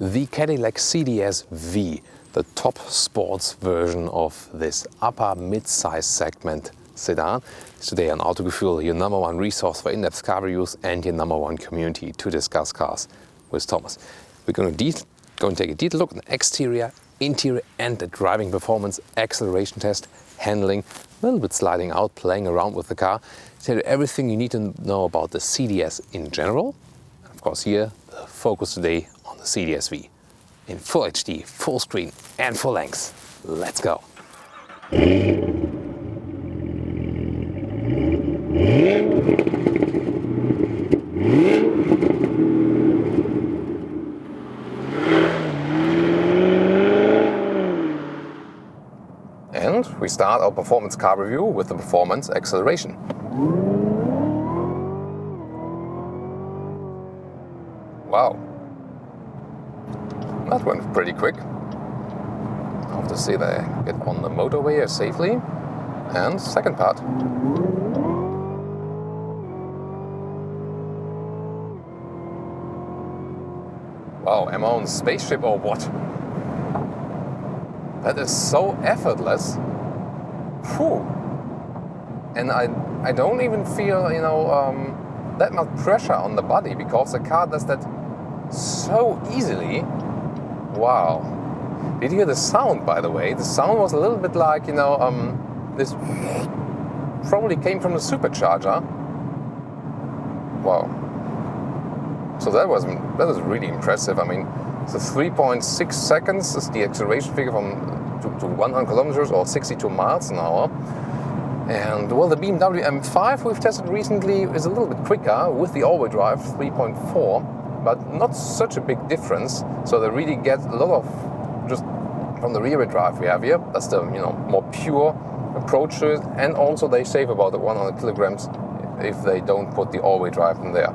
The Cadillac CTS-V, the top sports version of this upper mid-size segment sedan, is today on Autogefühl, your number one resource for in-depth car reviews and your number one community to discuss cars with Thomas. We're going to take a detailed look at the exterior, interior and the driving performance, acceleration test, handling, a little bit sliding out, playing around with the car, tell you everything you need to know about the CTS in general. And of course here, the focus today on the CTS-V. In full HD, full screen and full length. Let's go. And we start our performance car review with the performance acceleration. Wow, that went pretty quick. I have to see that I get on the motorway safely. And second part. Wow, am I on a spaceship or what? That is so effortless. Whew. And I don't even feel, that much pressure on the body because the car does that so easily. Wow. Did you hear the sound, by the way? The sound was a little bit like, this probably came from the supercharger. Wow. So that was really impressive. I mean, so 3.6 seconds is the acceleration figure to 100 kilometers or 62 miles an hour. And well, the BMW M5 we've tested recently is a little bit quicker with the all-wheel drive 3.4, but not such a big difference. So they really get a lot of just from the rear-wheel drive we have here. That's the more pure approach to it, and also they save about 100 kilograms if they don't put the all-wheel drive in there.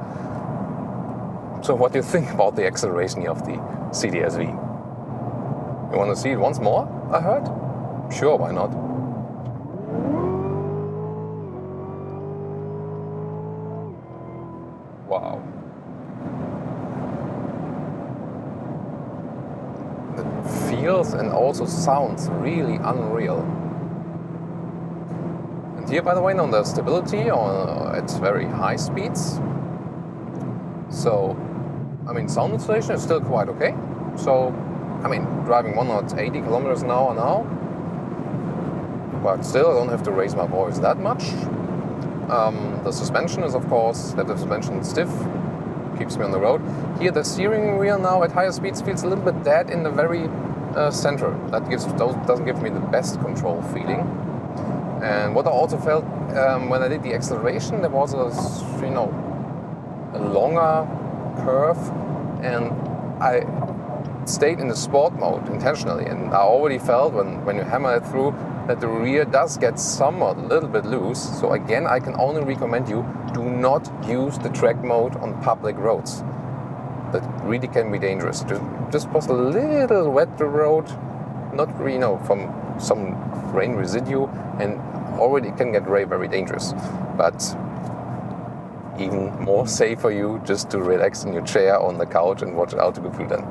So what do you think about the acceleration here of the CTS-V? You want to see it once more, I heard? Sure, why not? Wow. It feels and also sounds really unreal. And here, by the way, on the stability at very high speeds. So, sound insulation is still quite okay. So, driving 180 kilometers an hour now, but still I don't have to raise my voice that much. The suspension is, of course, that the suspension is stiff, keeps me on the road. Here the steering wheel now at higher speeds feels a little bit dead in the very center. That doesn't give me the best control feeling. And what I also felt when I did the acceleration, there was a longer curve, and I stayed in the sport mode intentionally, and I already felt when you hammer it through that the rear does get somewhat a little bit loose. So again, I can only recommend you do not use the track mode on public roads. That really can be dangerous. Just was a little wet the road, not really, from some rain residue, and already it can get very dangerous. But even more safe for you just to relax in your chair on the couch and watch Autogefühl then.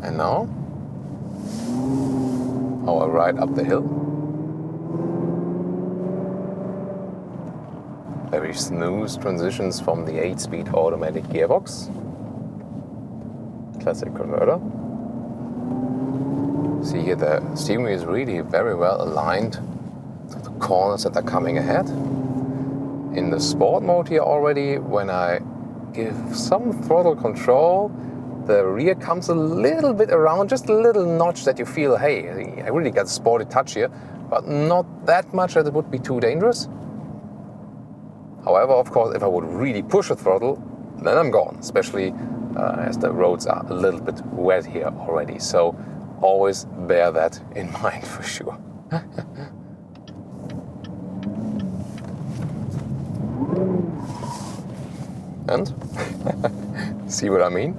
And now, our ride up the hill. Very smooth transitions from the 8-speed automatic gearbox. Classic converter. See here, the steering wheel is really very well aligned to the corners that are coming ahead. In the sport mode here already, when I give some throttle control, the rear comes a little bit around, just a little notch that you feel, hey, I really got a sporty touch here, but not that much that it would be too dangerous. However, of course, if I would really push the throttle, then I'm gone, especially as the roads are a little bit wet here already. So always bear that in mind for sure. And see what I mean?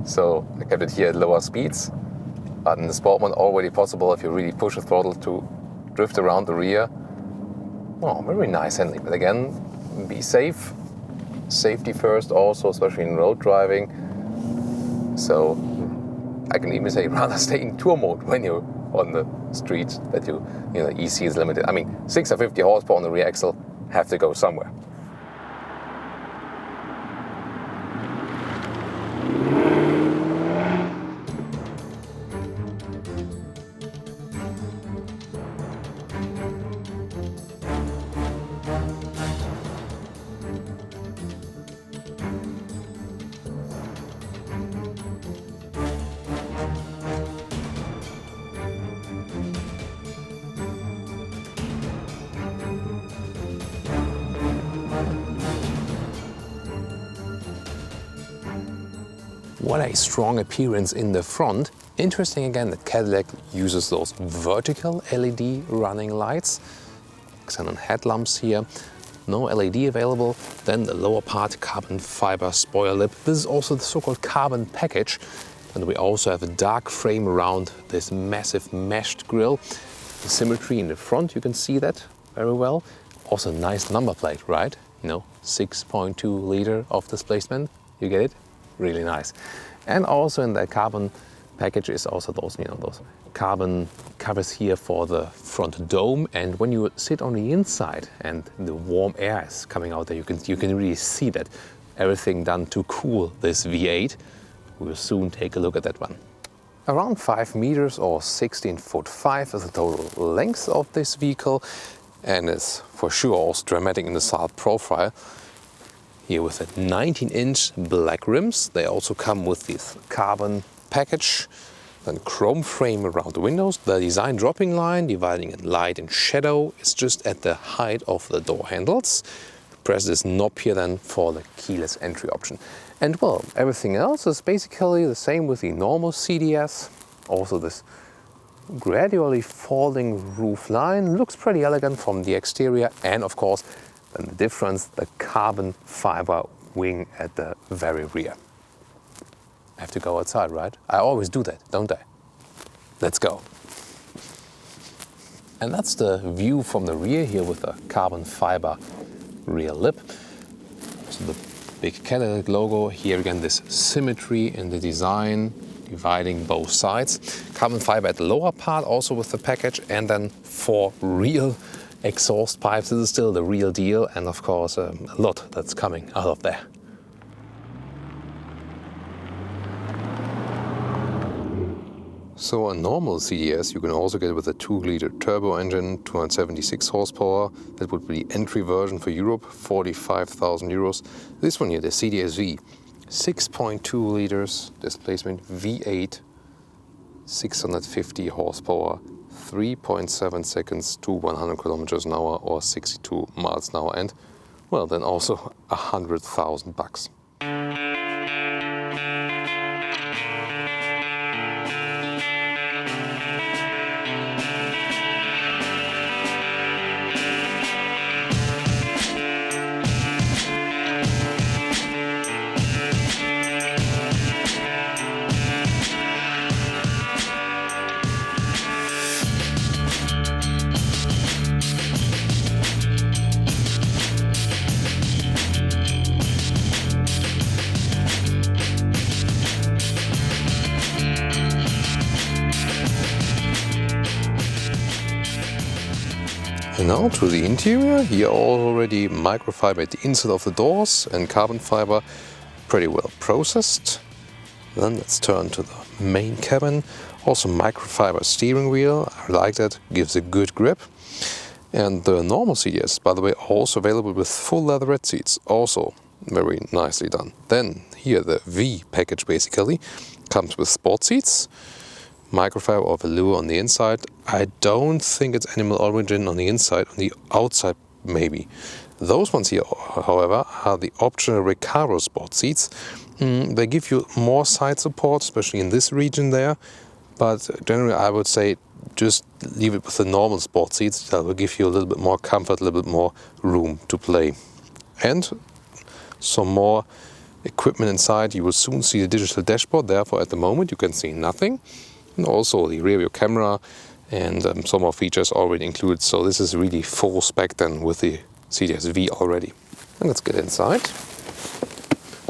So I kept it here at lower speeds, but in the sport mode already possible if you really push the throttle to drift around the rear. well, very nice handling. But again, be safe. Safety first also, especially in road driving. So I can even say rather stay in tour mode when you're on the street, that you know, EC is limited. I mean, 650 horsepower on the rear axle have to go somewhere. What a strong appearance in the front. Interesting again that Cadillac uses those vertical LED running lights. Xenon headlamps here. No LED available. Then the lower part, carbon fiber spoiler lip. This is also the so-called carbon package. And we also have a dark frame around this massive meshed grille. The symmetry in the front, you can see that very well. Also nice number plate, right? You know, 6.2 liter of displacement. You get it? Really nice. And also in the carbon package is also those, you know, those carbon covers here for the front dome. And when you sit on the inside and the warm air is coming out there, you can really see that everything done to cool this V8. We'll soon take a look at that one. Around 5 meters or 16'5" is the total length of this vehicle, and it's for sure also dramatic in the side profile. Here with a 19-inch black rims. They also come with this carbon package, then chrome frame around the windows. The design dropping line dividing in light and shadow is just at the height of the door handles. Press this knob here then for the keyless entry option. And well, everything else is basically the same with the normal CTS. Also this gradually falling roof line looks pretty elegant from the exterior, and of course and the difference, the carbon fiber wing at the very rear. I have to go outside, right? I always do that, don't I? Let's go. And that's the view from the rear here with the carbon fiber rear lip. So the big Cadillac logo. Here again, this symmetry in the design, dividing both sides. Carbon fiber at the lower part, also with the package, and then 4 real exhaust pipes. This is still the real deal, and of course a lot that's coming out of there. So a normal CTS you can also get with a 2-liter turbo engine, 276 horsepower. That would be the entry version for Europe, 45,000 euros. This one here, the CTS-V, 6.2 liters displacement, V8, 650 horsepower, 3.7 seconds to 100 kilometers an hour or 62 miles an hour, and well, then also 100,000 bucks. And now to the interior. Here already microfiber at the inside of the doors and carbon fiber pretty well processed. Then let's turn to the main cabin. Also microfiber steering wheel. I like that, gives a good grip. And the normal CTS, by the way, also available with full leatherette seats. Also very nicely done. Then here the V package basically comes with sport seats. Microfiber or velour on the inside. I don't think it's animal origin on the inside, on the outside maybe. Those ones here, however, are the optional Recaro sport seats. They give you more side support, especially in this region there, but generally I would say just leave it with the normal sport seats. That will give you a little bit more comfort, a little bit more room to play. And some more equipment inside. You will soon see the digital dashboard, therefore at the moment you can see nothing. And also the rear view camera and some more features already included. So this is really full spec then with the CTS-V already. And let's get inside.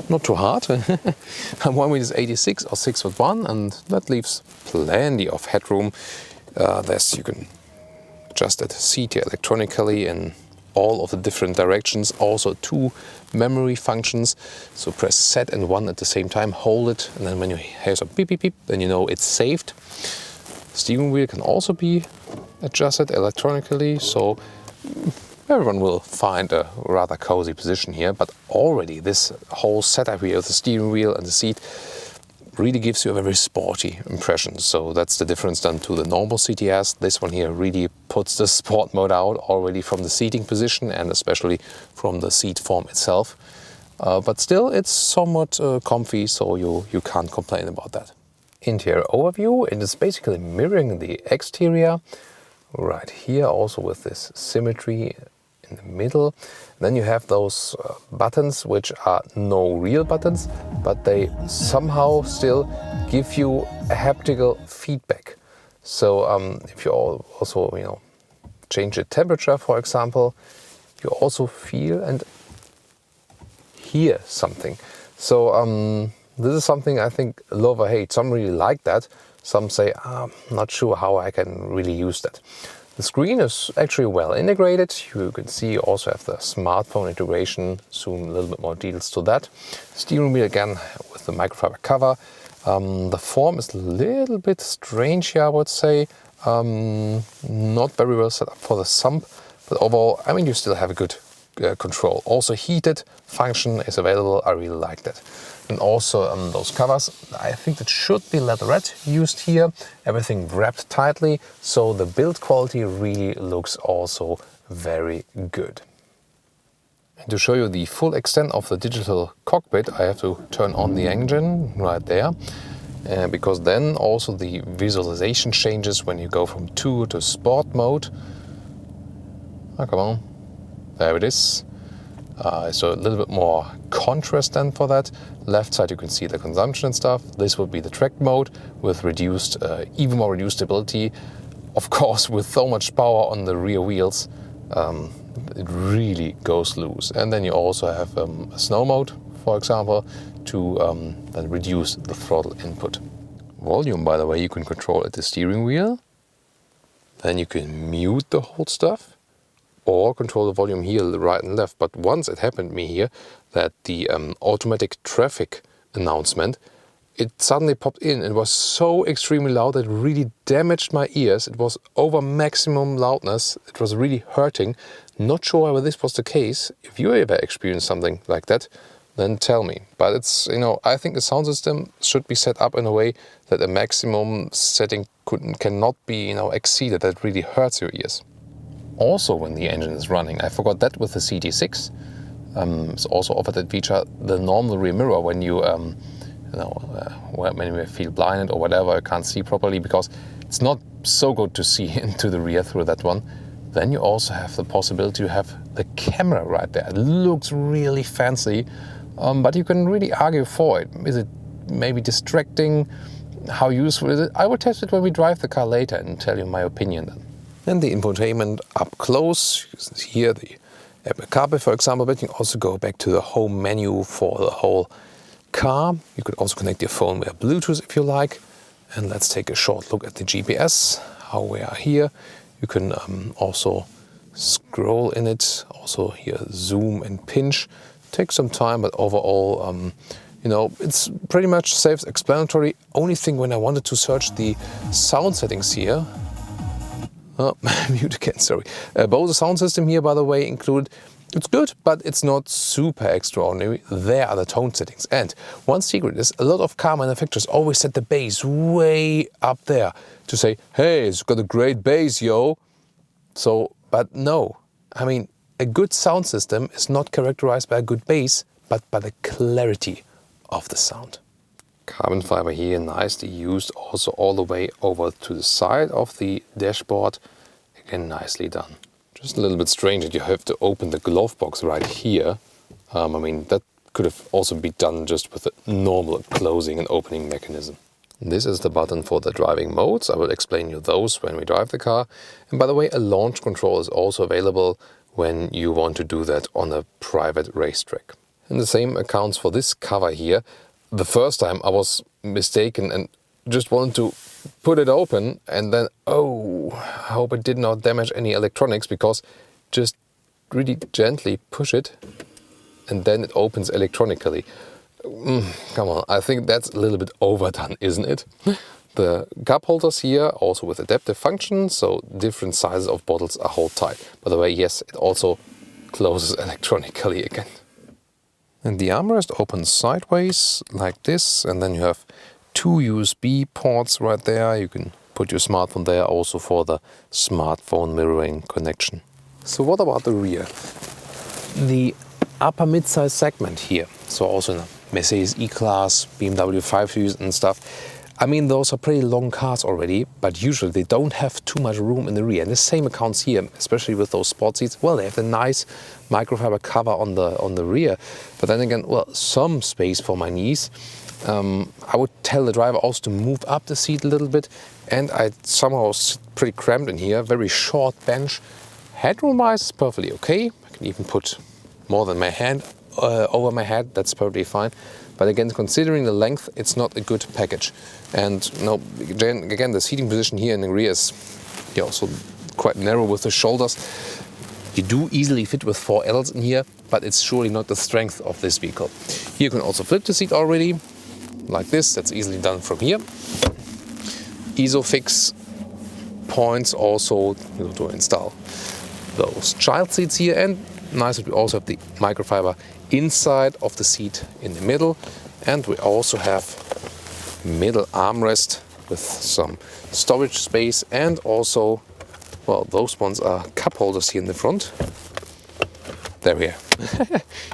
Not too hard. I'm 1.86 or 6'1", and that leaves plenty of headroom. You can adjust that seat here electronically in all of the different directions. Also 2 memory functions. So press set and 1 at the same time, hold it, and then when you hear some beep beep beep, then you know it's saved. Steering wheel can also be adjusted electronically, so everyone will find a rather cozy position here. But already this whole setup here of the steering wheel and the seat really gives you a very sporty impression. So that's the difference then to the normal CTS. This one here really puts the sport mode out already from the seating position and especially from the seat form itself. But still it's somewhat comfy, so you can't complain about that. Interior overview, it is basically mirroring the exterior right here, also with this symmetry in the middle. Then you have those buttons, which are no real buttons, but they somehow still give you a haptical feedback. So if you also change the temperature, for example, you also feel and hear something. So this is something I think love or hate. Some really like that. Some say, I'm not sure how I can really use that. The screen is actually well integrated. You can see you also have the smartphone integration. Soon a little bit more details to that. Steering wheel again with the microfiber cover. The form is a little bit strange here, I would say. Not very well set up for the sump, but overall, I mean, you still have a good control. Also heated function is available. I really like that. And also those covers, I think that should be leatherette used here. Everything wrapped tightly, so the build quality really looks also very good. And to show you the full extent of the digital cockpit, I have to turn on the engine right there. Because then also the visualization changes when you go from 2 to sport mode. Oh, come on. There it is. So a little bit more contrast then for that. Left side you can see the consumption and stuff. This would be the track mode with reduced, even more reduced stability. Of course, with so much power on the rear wheels, it really goes loose. And then you also have a snow mode, for example, to then reduce the throttle input. Volume, by the way, you can control at the steering wheel. Then you can mute the whole stuff, or control the volume here, right and left. But once it happened to me here that the automatic traffic announcement, it suddenly popped in. It was so extremely loud that it really damaged my ears. It was over maximum loudness. It was really hurting. Not sure whether this was the case. If you ever experienced something like that, then tell me. But it's, I think the sound system should be set up in a way that a maximum setting cannot be, exceeded. That really hurts your ears. Also, when the engine is running, I forgot that with the CT6, it's also offered that feature, the normal rear mirror when you, when you feel blinded or whatever, you can't see properly because it's not so good to see into the rear through that one. Then you also have the possibility to have the camera right there. It looks really fancy, but you can really argue for it. Is it maybe distracting? How useful is it? I will test it when we drive the car later and tell you my opinion then. And the infotainment up close, you can see here the Apple CarPlay, for example, but you can also go back to the home menu for the whole car. You could also connect your phone via Bluetooth if you like. And let's take a short look at the GPS, how we are here. You can also scroll in it, also here zoom and pinch. Take some time, but overall, it's pretty much self-explanatory. Only thing when I wanted to search the sound settings here, mute again, sorry. Bose sound system here, by the way, included. It's good, but it's not super extraordinary. There are the tone settings. And one secret is a lot of car manufacturers always set the bass way up there to say, hey, it's got a great bass, yo. So, but no. I mean, a good sound system is not characterized by a good bass, but by the clarity of the sound. Carbon fiber here, nicely used, also all the way over to the side of the dashboard. Again, nicely done. Just a little bit strange that you have to open the glove box right here. I mean, that could have also been done just with a normal closing and opening mechanism. This is the button for the driving modes. I will explain you those when we drive the car. And by the way, a launch control is also available when you want to do that on a private racetrack. And the same accounts for this cover here. The first time I was mistaken and just wanted to put it open, and then, oh, I hope it did not damage any electronics, because just really gently push it and then it opens electronically. Come on, I think that's a little bit overdone, isn't it? The cup holders here also with adaptive function, so different sizes of bottles are hold tight. By the way, yes, it also closes electronically again. And the armrest opens sideways like this, and then you have 2 USB ports right there. You can put your smartphone there also for the smartphone mirroring connection. So what about the rear? The upper mid-size segment here, so also in a Mercedes E-Class, BMW 5 Series and stuff. I mean, those are pretty long cars already, but usually they don't have too much room in the rear. And the same accounts here, especially with those sport seats. Well, they have a nice microfiber cover on the rear, but then again, well, some space for my knees. I would tell the driver also to move up the seat a little bit, and I somehow sit pretty cramped in here. Very short bench. Headroom-wise is perfectly okay. I can even put more than my hand over my head. That's perfectly fine. But again, considering the length, it's not a good package. And no, again, the seating position here in the rear is also quite narrow with the shoulders. You do easily fit with 4Ls in here, but it's surely not the strength of this vehicle. Here you can also flip the seat already, like this. That's easily done from here. ISOFIX points also to install those child seats here, and nice that we also have the microfiber inside of the seat in the middle, and we also have middle armrest with some storage space, and also, well, those ones are cup holders here in the front. There we are.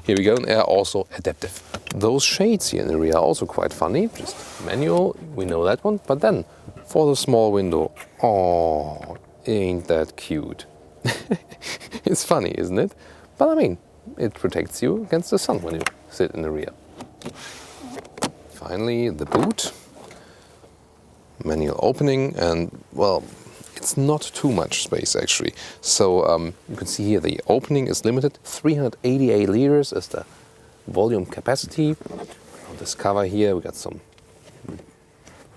Here we go, and they are also adaptive. Those shades here in the rear are also quite funny, just manual, we know that one, but then for the small window, oh, ain't that cute. It's funny, isn't it? But I mean, it protects you against the sun when you sit in the rear. Finally, the boot. Manual opening, and well, it's not too much space actually. So you can see here the opening is limited. 388 liters is the volume capacity. On this cover here we got some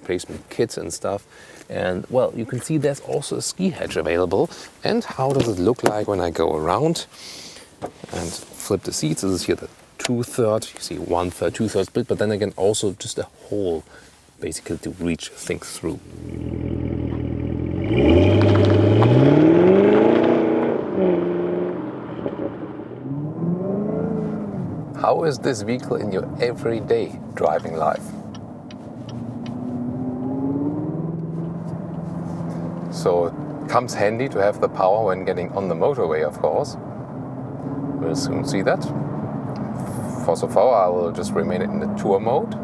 replacement kits and stuff. And well, you can see there's also a ski hatch available. And how does it look like when I go around and flip the seats? This is here the 2/3, you see 1/3, 2/3 split, but then again also just a hole basically to reach things through. How is this vehicle in your everyday driving life? So it comes handy to have the power when getting on the motorway, of course. We'll soon see that. For so far, I will just remain in the tour mode,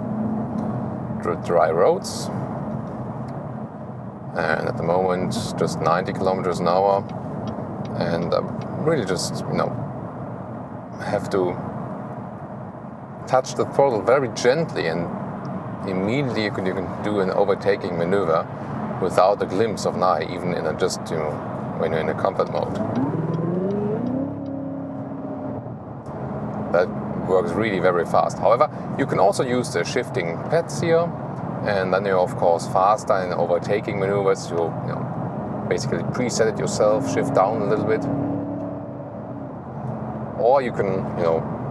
dry roads, and at the moment just 90 kilometers an hour, and I really just have to touch the throttle very gently, and immediately you can do an overtaking maneuver without a glimpse of an eye, even in when you're in a comfort mode. That works really very fast. However, you can also use the shifting pads here, and then you're of course faster in overtaking maneuvers. You basically preset it yourself, shift down a little bit, or you can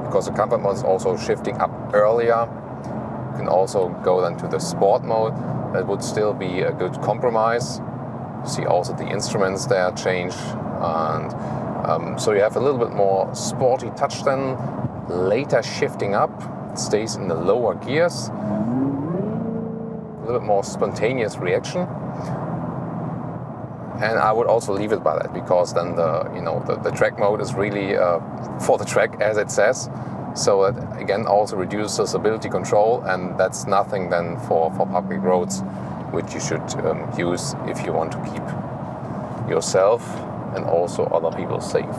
because the comfort mode is also shifting up earlier, you can also go then to the sport mode. That would still be a good compromise. You see also the instruments there change, and so you have a little bit more sporty touch then. Later shifting up, it stays in the lower gears. A little bit more spontaneous reaction. And I would also leave it by that, because then the track mode is really for the track, as it says. So that again also reduces stability control, and that's nothing then for public roads, which you should use if you want to keep yourself and also other people safe.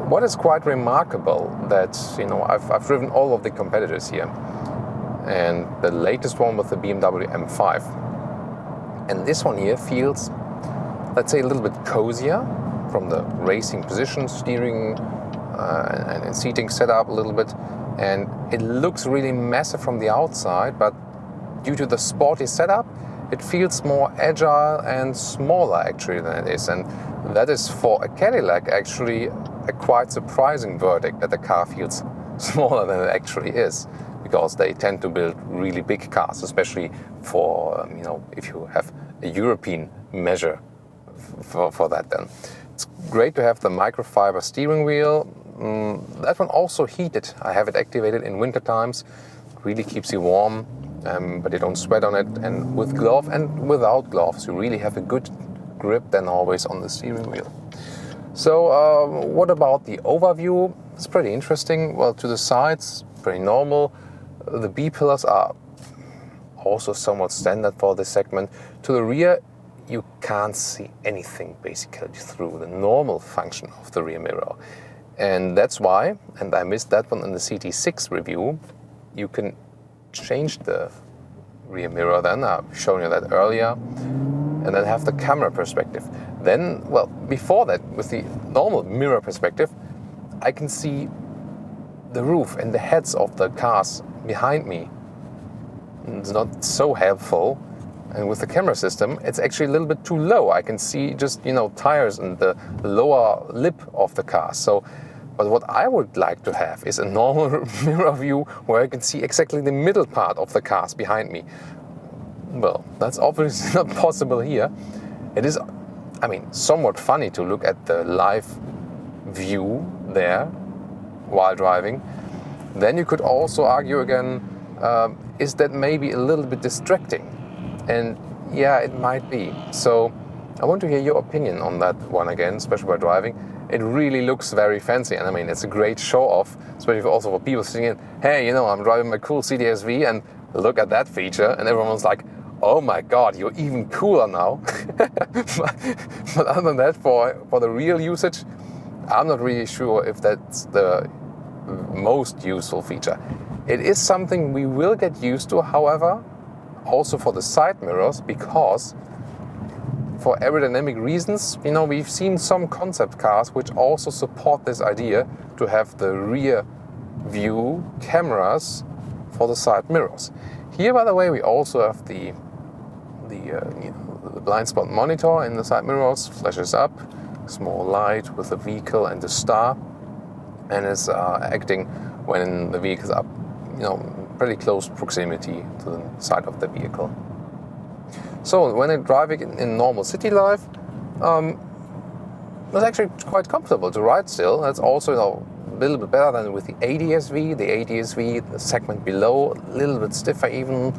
What is quite remarkable that I've driven all of the competitors here, and the latest one with the BMW M5. And this one here feels, let's say, a little bit cozier from the racing position, steering and seating setup a little bit. And it looks really massive from the outside, but due to the sporty setup, it feels more agile and smaller actually than it is. And that is, for a Cadillac, actually a quite surprising verdict, that the car feels smaller than it actually is, because they tend to build really big cars, especially for, if you have a European measure for that. Then it's great to have the microfiber steering wheel. That one also heated. I have it activated in winter times. It really keeps you warm, but you don't sweat on it. And with glove and without gloves, you really have a good grip then always on the steering wheel. So what about the overview? It's pretty interesting. Well, to the sides, pretty normal. The B-pillars are also somewhat standard for this segment. To the rear, you can't see anything basically through the normal function of the rear mirror. And that's why, and I missed that one in the CT6 review, you can change the rear mirror then, I've shown you that earlier, and then have the camera perspective. Then, well, before that, with the normal mirror perspective, I can see the roof and the heads of the cars behind me. It's not so helpful. And with the camera system, it's actually a little bit too low. I can see just, tires and the lower lip of the car. So, but what I would like to have is a normal mirror view where I can see exactly the middle part of the cars behind me. Well, that's obviously not possible here. It is, somewhat funny to look at the live view there while driving. Then you could also argue again, is that maybe a little bit distracting? And yeah, it might be. So I want to hear your opinion on that one again, especially while driving. It really looks very fancy, and it's a great show-off, especially also for people sitting in, hey, I'm driving my cool CTS-V, and look at that feature, and everyone's like, oh my god, you're even cooler now. But other than that, for the real usage, I'm not really sure if that's the most useful feature. It is something we will get used to, however, also for the side mirrors, because for aerodynamic reasons, we've seen some concept cars which also support this idea to have the rear view cameras for the side mirrors. Here, by the way, we also have the blind spot monitor in the side mirrors, flashes up, small light with the vehicle and the star, and is acting when the vehicle is up, pretty close proximity to the side of the vehicle. So when I drive it in normal city life, it's actually quite comfortable to ride still. That's also a little bit better than with the ADS-V. The ADS-V, the segment below, a little bit stiffer even.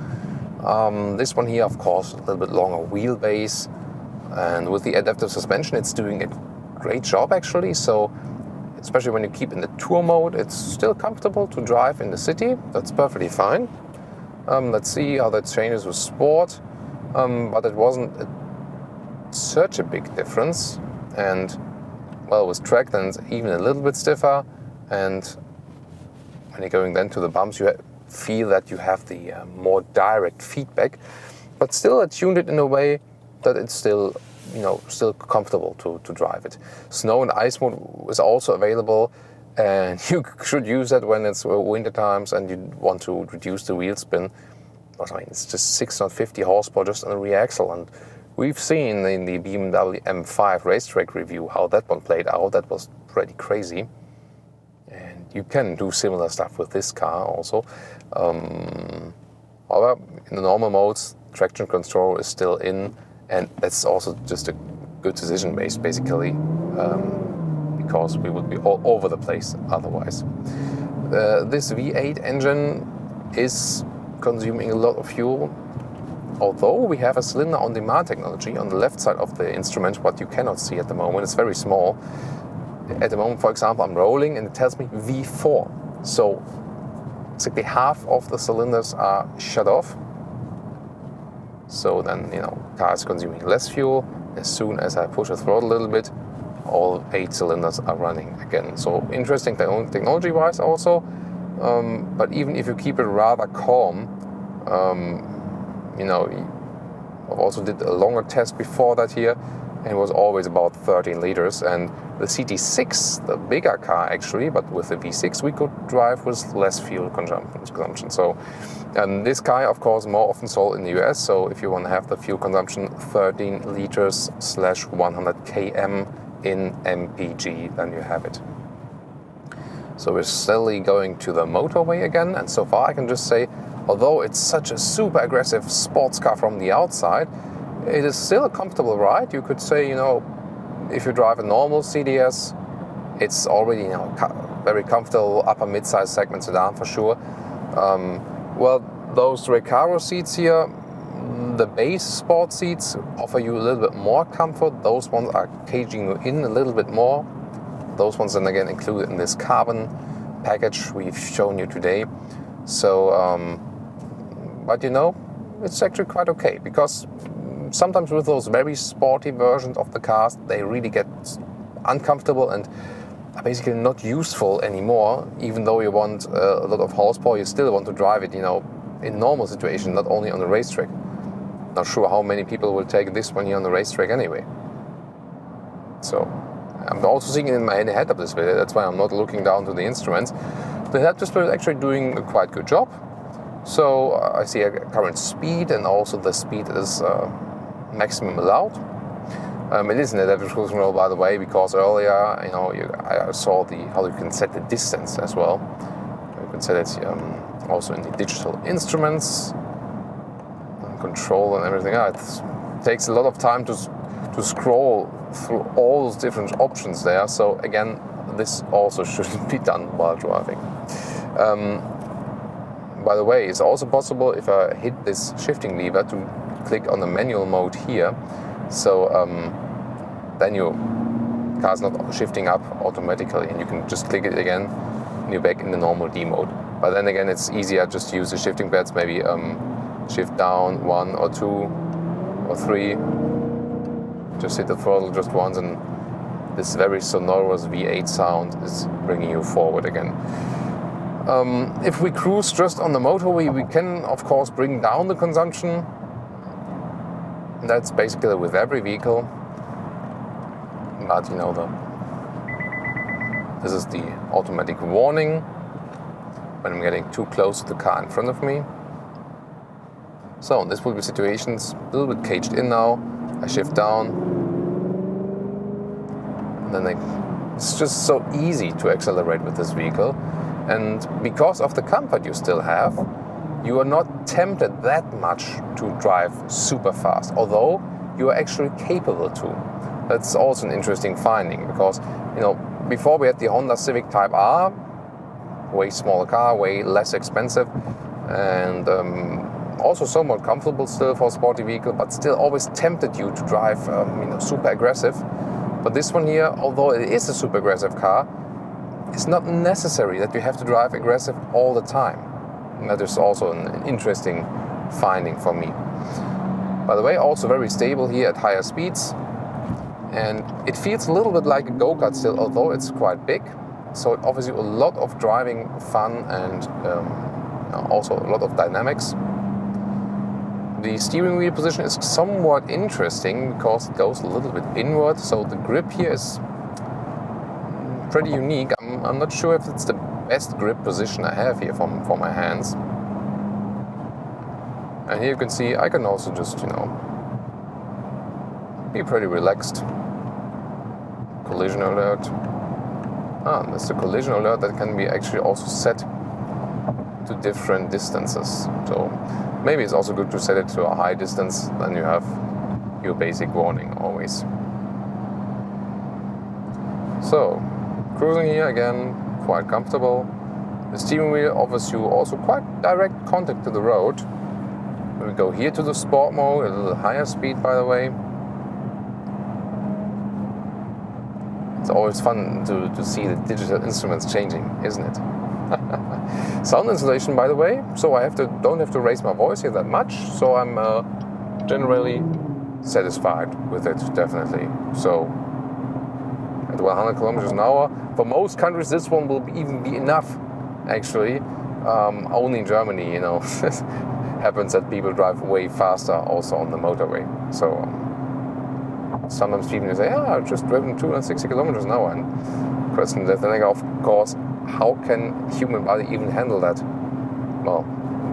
This one here, of course, a little bit longer wheelbase. And with the adaptive suspension, it's doing a great job actually. So especially when you keep in the tour mode, it's still comfortable to drive in the city. That's perfectly fine. Let's see how that changes with sport. But it wasn't such a big difference. And well, with track, then it's even a little bit stiffer. And when you're going then to the bumps, you feel that you have the more direct feedback. But still, I tuned it in a way that it's still still comfortable to drive it. Snow and ice mode is also available, and you should use that when it's winter times and you want to reduce the wheel spin. But it's just 650 horsepower just on the rear axle, and we've seen in the BMW M5 racetrack review how that one played out. That was pretty crazy, and you can do similar stuff with this car also. However, in the normal modes, traction control is still in. And that's also just a good decision basically, because we would be all over the place otherwise. This V8 engine is consuming a lot of fuel, although we have a cylinder-on-demand technology on the left side of the instrument, what you cannot see at the moment. It's very small. At the moment, for example, I'm rolling and it tells me V4. So basically half of the cylinders are shut off. So then, car is consuming less fuel. As soon as I push the throttle a little bit, all 8 cylinders are running again. So interesting technology-wise also. But even if you keep it rather calm, You know, I also did a longer test before that here, and it was always about 13 liters. And the CT6, the bigger car actually, but with the V6 we could drive with less fuel consumption. So this car, of course, more often sold in the US. So if you want to have the fuel consumption 13 liters / 100 km in MPG, then you have it. So we're slowly going to the motorway again, and so far I can just say, although it's such a super aggressive sports car from the outside, it is still a comfortable ride. You could say, you know, if you drive a normal CTS, it's already, you know, very comfortable upper mid-size segment sedan for sure. Well, those Recaro seats here, the base sport seats offer you a little bit more comfort. Those ones are caging you in a little bit more. Those ones then again included in this carbon package we've shown you today. So, but you know, it's actually quite okay, because sometimes with those very sporty versions of the cars, they really get uncomfortable and are basically not useful anymore. Even though you want a lot of horsepower, you still want to drive it, you know, in normal situations, not only on the racetrack. Not sure how many people will take this one here on the racetrack anyway. So I'm also seeing it in my head-up display. That's why I'm not looking down to the instruments. The head-up display is actually doing a quite good job. So I see a current speed, and also the speed is maximum allowed. It is an adaptive cruise control, by the way, because earlier, you know, I saw how you can set the distance as well. You can set it also in the digital instruments, and control and everything. It takes a lot of time to scroll through all those different options there. So again, this also shouldn't be done while driving. By the way, it's also possible if I hit this shifting lever to click on the manual mode here. So then your car's not shifting up automatically, and you can just click it again and you're back in the normal D mode. But then again, it's easier just to use the shifting pads, maybe shift down 1 or 2 or 3. Just hit the throttle just once, and this very sonorous V8 sound is bringing you forward again. If we cruise just on the motorway, we can of course bring down the consumption. That's basically with every vehicle. But you know, this is the automatic warning when I'm getting too close to the car in front of me. So this will be situations a little bit caged in now. I shift down, and then it's just so easy to accelerate with this vehicle. And because of the comfort you still have, you are not tempted that much to drive super fast, although you are actually capable to. That's also an interesting finding, because, you know, before we had the Honda Civic Type R, way smaller car, way less expensive, and also somewhat comfortable still for a sporty vehicle, but still always tempted you to drive you know, super aggressive. But this one here, although it is a super aggressive car, it's not necessary that you have to drive aggressive all the time. And that is also an interesting finding for me. By the way, also very stable here at higher speeds, and it feels a little bit like a go-kart still, although it's quite big. So it offers you a lot of driving fun and also a lot of dynamics. The steering wheel position is somewhat interesting because it goes a little bit inward, so the grip here is pretty unique. I'm not sure if it's the best grip position I have here for my hands. And here you can see I can also just, you know, be pretty relaxed. Collision alert. That's the collision alert that can be actually also set to different distances. So maybe it's also good to set it to a high distance, then you have your basic warning always. So, cruising here again, quite comfortable. The steering wheel offers you also quite direct contact to the road. We go here to the sport mode, a little higher speed, by the way. It's always fun to see the digital instruments changing, isn't it? Sound insulation, by the way, so I don't have to raise my voice here that much, so I'm generally satisfied with it, definitely. So at 100 kilometers an hour, for most countries this one will even be enough, actually. Only in Germany, you know, happens that people drive way faster also on the motorway. So sometimes people say, "Yeah, I've just driven 260 kilometers an hour," and question that then, of course, how can human body even handle that? Well,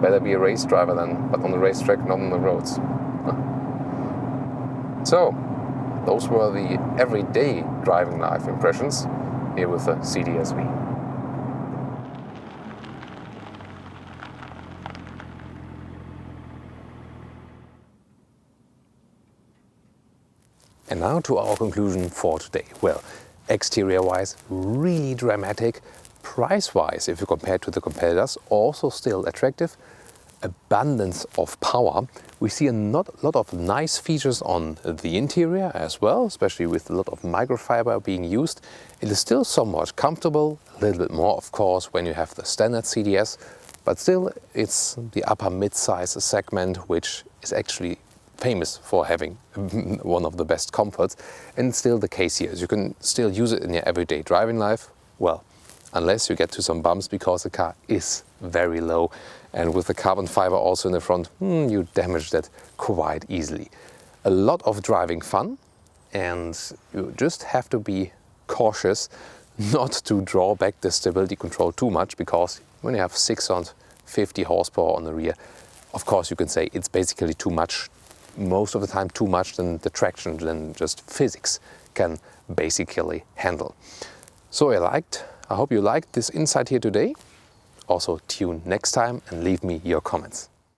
better be a race driver then, but on the racetrack, not on the roads. So, those were the everyday driving life impressions here with the CTS-V. And now to our conclusion for today. Well, exterior-wise, really dramatic. Price-wise, if you compare to the competitors, also still attractive. Abundance of power. We see a lot of nice features on the interior as well, especially with a lot of microfiber being used. It is still somewhat comfortable, a little bit more of course when you have the standard CTS, but still it's the upper mid-size segment which is actually famous for having one of the best comforts, and it's still the case here. You can still use it in your everyday driving life, well, unless you get to some bumps because the car is very low, and with the carbon fiber also in the front, you damage that quite easily. A lot of driving fun, and you just have to be cautious not to draw back the stability control too much, because when you have 650 horsepower on the rear, of course you can say it's basically too much. Most of the time too much than the traction, than just physics can basically handle. So I hope you liked this insight here today. Also tune next time and leave me your comments.